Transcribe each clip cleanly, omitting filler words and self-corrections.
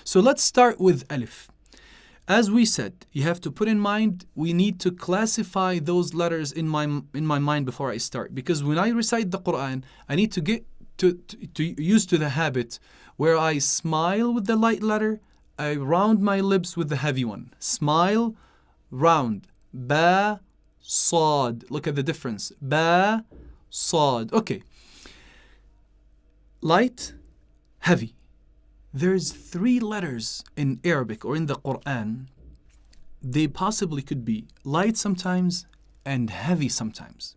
So let's start with alif. As we said, you have to put in mind, we need to classify those letters in my mind before I start. Because when I recite the Quran, I need to get to used to the habit where I smile with the light letter, I round my lips with the heavy one. Smile, round. Ba, sad. Look at the difference. Ba, sad. Okay. Light, heavy. There's 3 letters in Arabic or in the Quran. They possibly could be light sometimes and heavy sometimes.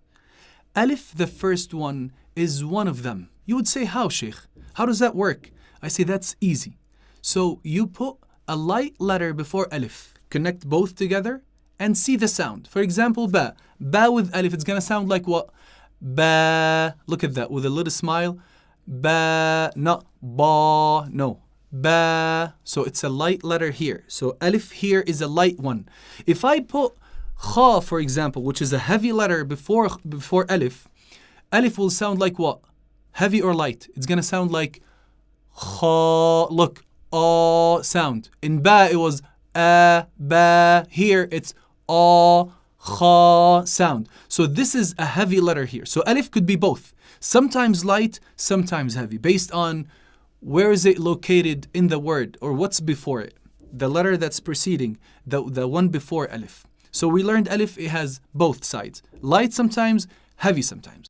Alif, the first one, is one of them. You would say, how, Sheikh? How does that work? I say that's easy. So you put a light letter before alif, connect both together, and see the sound. For example, ba. Ba with alif, it's going to sound like what? Ba. Look at that, with a little smile. Ba, not ba, no. Ba. So it's a light letter here. So alif here is a light one. If I put kha, for example, which is a heavy letter before alif, alif will sound like what? Heavy or light? It's going to sound like kha. Look, sound. In ba, it was ba. Here, it's kha sound. So this is a heavy letter here. So alif could be both. Sometimes light, sometimes heavy, based on where is it located in the word or what's before it. The letter that's preceding, the one before alif. So we learned alif, it has both sides. Light sometimes, heavy sometimes.